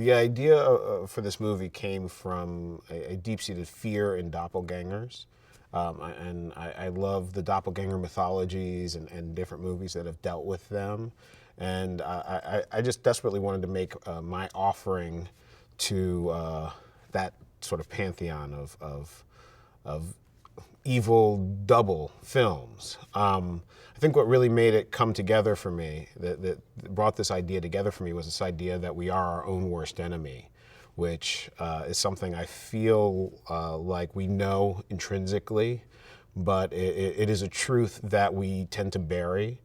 The idea for this movie came from a deep-seated fear in doppelgangers. And I love the doppelganger mythologies and different movies that have dealt with them. And I just desperately wanted to make my offering to that sort of pantheon of evil double films. I think what really made it come together for me, that brought this idea together for me, was this idea that we are our own worst enemy, which is something I feel like we know intrinsically, but it is a truth that we tend to bury.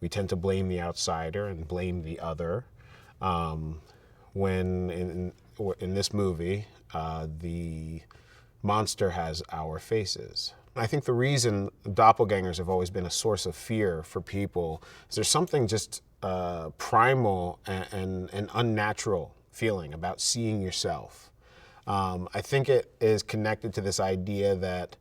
We tend to blame the outsider and blame the other. When in this movie, the monster has our faces. I think the reason doppelgangers have always been a source of fear for people is there's something just primal and unnatural feeling about seeing yourself. I think it is connected to this idea that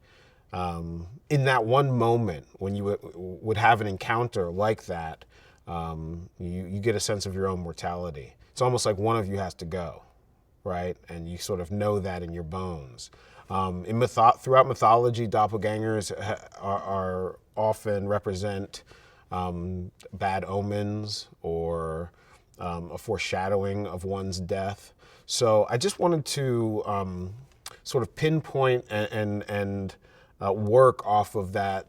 in that one moment when you would have an encounter like that, you get a sense of your own mortality. It's almost like one of you has to go, right? And you sort of know that in your bones. Throughout mythology, doppelgangers are often represent bad omens or a foreshadowing of one's death. So I just wanted to sort of pinpoint and work off of that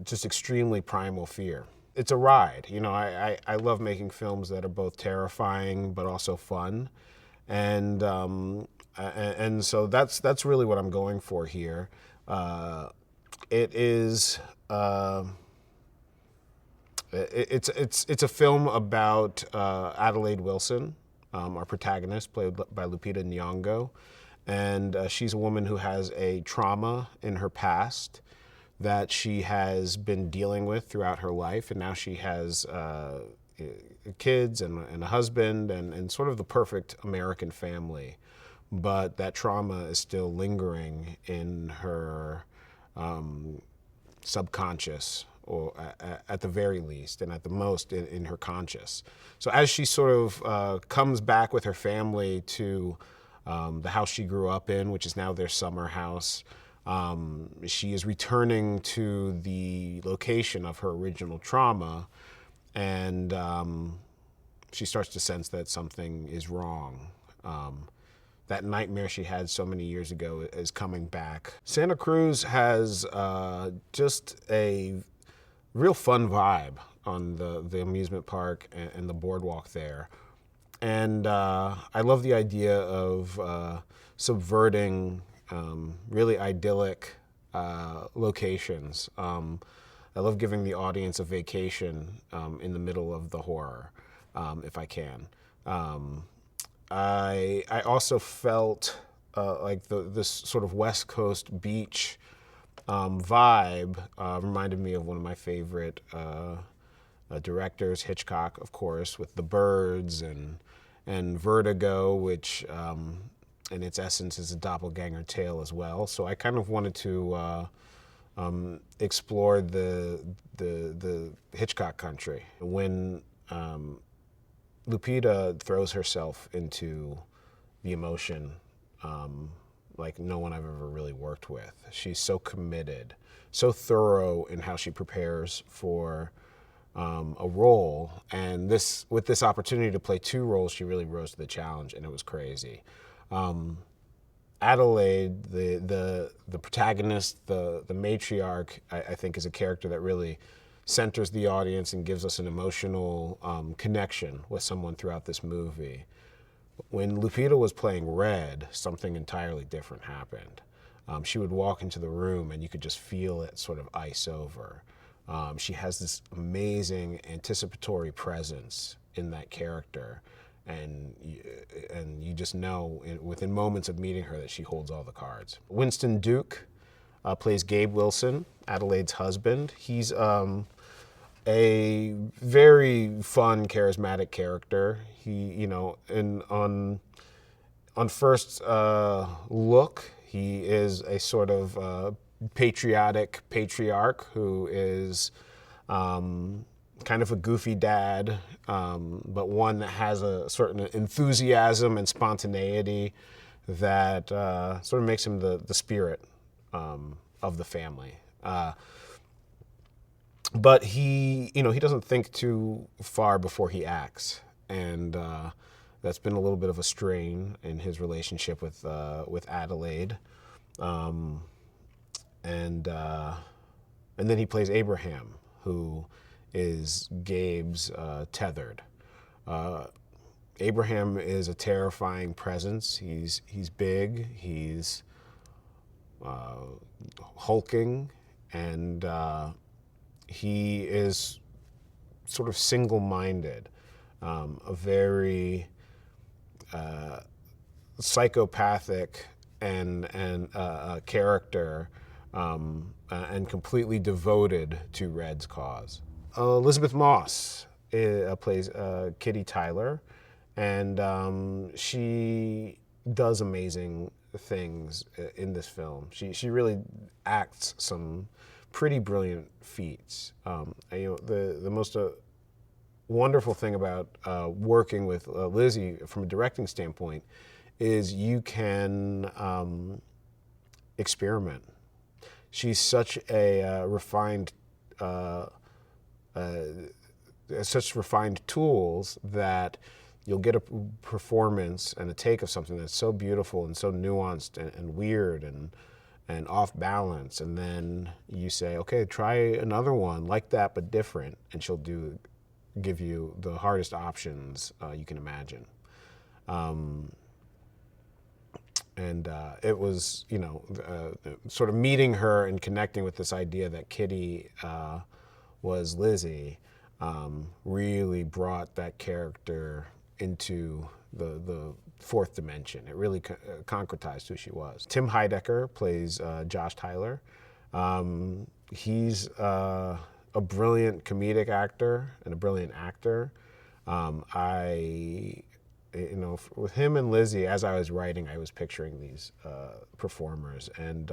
just extremely primal fear. It's a ride. You know, I love making films that are both terrifying but also fun. And so that's really what I'm going for here. It's a film about Adelaide Wilson, our protagonist, played by Lupita Nyong'o, and she's a woman who has a trauma in her past that she has been dealing with throughout her life, and now she has kids and a husband and sort of the perfect American family. But that trauma is still lingering in her subconscious, or at the very least, and at the most in her conscious. So as she sort of comes back with her family to the house she grew up in, which is now their summer house, she is returning to the location of her original trauma, and she starts to sense that something is wrong. That nightmare she had so many years ago is coming back. Santa Cruz has just a real fun vibe on the amusement park and the boardwalk there. And I love the idea of subverting really idyllic locations. I love giving the audience a vacation in the middle of the horror, if I can. I also felt like this sort of West Coast beach vibe reminded me of one of my favorite directors, Hitchcock, of course, with The Birds and Vertigo, which in its essence is a doppelganger tale as well. So I kind of wanted to explore the Hitchcock country. When Lupita throws herself into the emotion like no one I've ever really worked with. She's so committed, so thorough in how she prepares for a role. And with this opportunity to play two roles, she really rose to the challenge, and it was crazy. Adelaide, the protagonist, the matriarch, I think is a character that really centers the audience and gives us an emotional connection with someone throughout this movie. When Lupita was playing Red, something entirely different happened. She would walk into the room and you could just feel it sort of ice over. She has this amazing anticipatory presence in that character, and you just know within moments of meeting her that she holds all the cards. Winston Duke plays Gabe Wilson, Adelaide's husband. He's a very fun, charismatic character. He, on first look, he is a sort of patriotic patriarch who is kind of a goofy dad, but one that has a certain enthusiasm and spontaneity that sort of makes him the spirit of the family. But he doesn't think too far before he acts, and that's been a little bit of a strain in his relationship with Adelaide, and then he plays Abraham, who is Gabe's tethered. Abraham is a terrifying presence. He's big. He's hulking, and he is sort of single-minded, a very psychopathic and character, and completely devoted to Red's cause. Elisabeth Moss plays Kitty Tyler, and she does amazing things in this film. She really acts some pretty brilliant feats. The most wonderful thing about working with Lizzie from a directing standpoint is you can experiment. She's such a refined, such refined tools that you'll get a performance and a take of something that's so beautiful and so nuanced and weird and off balance, and then you say, okay, try another one like that but different, and she'll give you the hardest options you can imagine. And it was, sort of meeting her and connecting with this idea that Kitty was Lizzie really brought that character into the fourth dimension. It really concretized who she was. Tim Heidecker plays Josh Tyler. He's a brilliant comedic actor and a brilliant actor. With him and Lizzie, as I was writing, I was picturing these performers, and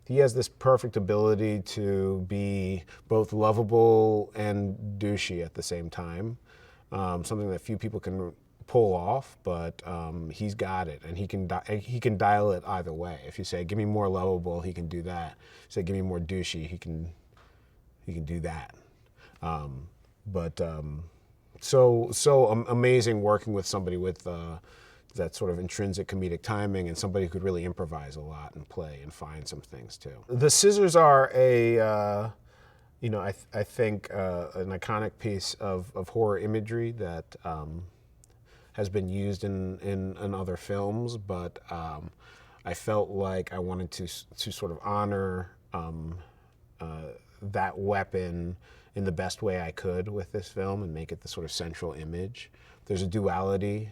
he has this perfect ability to be both lovable and douchey at the same time. Something that few people can pull off, but he's got it, and he can dial it either way. If you say, "Give me more lovable," he can do that. If you say, "Give me more douchey," he can do that. So amazing working with somebody with that sort of intrinsic comedic timing, and somebody who could really improvise a lot and play and find some things too. The scissors are I think an iconic piece of horror imagery that has been used in other films, but I felt like I wanted to sort of honor that weapon in the best way I could with this film and make it the sort of central image. There's a duality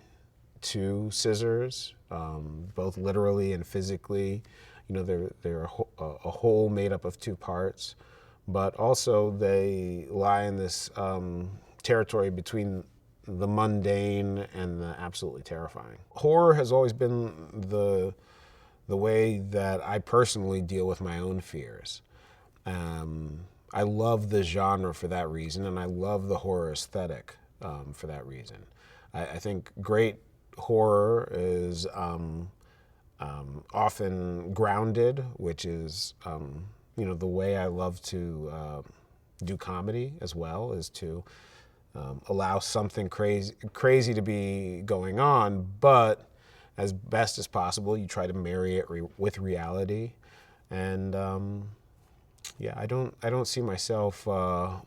to scissors, both literally and physically. They're a whole made up of two parts, but also they lie in this territory between the mundane and the absolutely terrifying. Horror has always been the way that I personally deal with my own fears. I love the genre for that reason, and I love the horror aesthetic for that reason. I think great horror is often grounded, which is the way I love to do comedy as well, is to allow something crazy to be going on, but as best as possible, you try to marry it with reality. And I don't see myself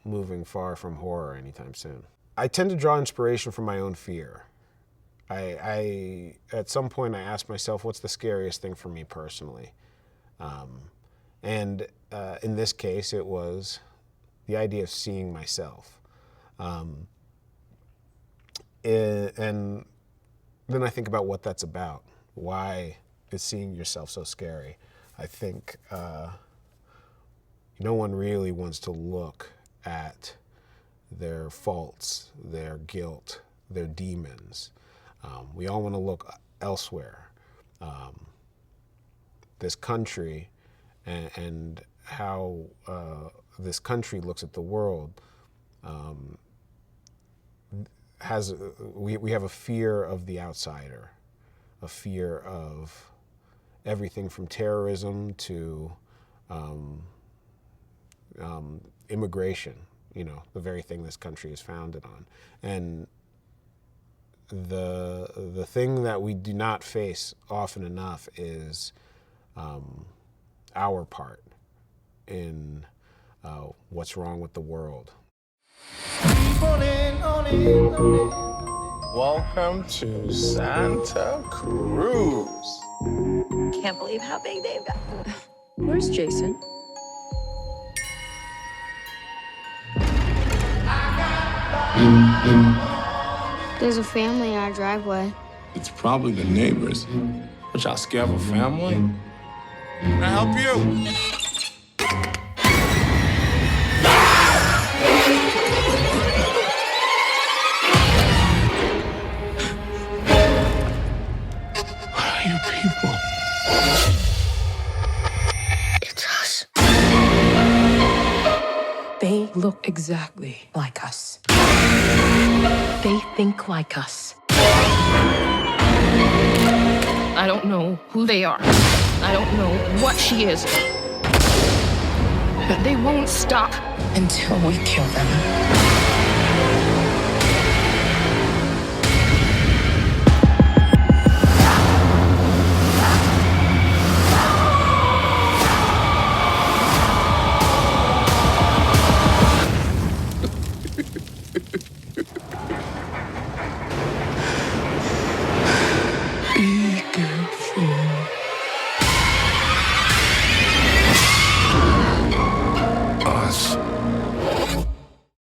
moving far from horror anytime soon. I tend to draw inspiration from my own fear. I at some point I asked myself, what's the scariest thing for me personally? And in this case, it was the idea of seeing myself. And then I think about what that's about. Why is seeing yourself so scary? I think no one really wants to look at their faults, their guilt, their demons. We all want to look elsewhere. This country and how this country looks at the world we have a fear of the outsider, a fear of everything from terrorism to immigration, you know, the very thing this country is founded on. And the thing that we do not face often enough is our part in what's wrong with the world. Welcome to Santa Cruz. Can't believe how big they've got. Where's Jason? There's a family in our driveway. It's probably the neighbors. But y'all scared of a family? Can I help you? What are you people? It's us. They look exactly like us. They think like us. I don't know who they are. I don't know what she is. But they won't stop until we kill them.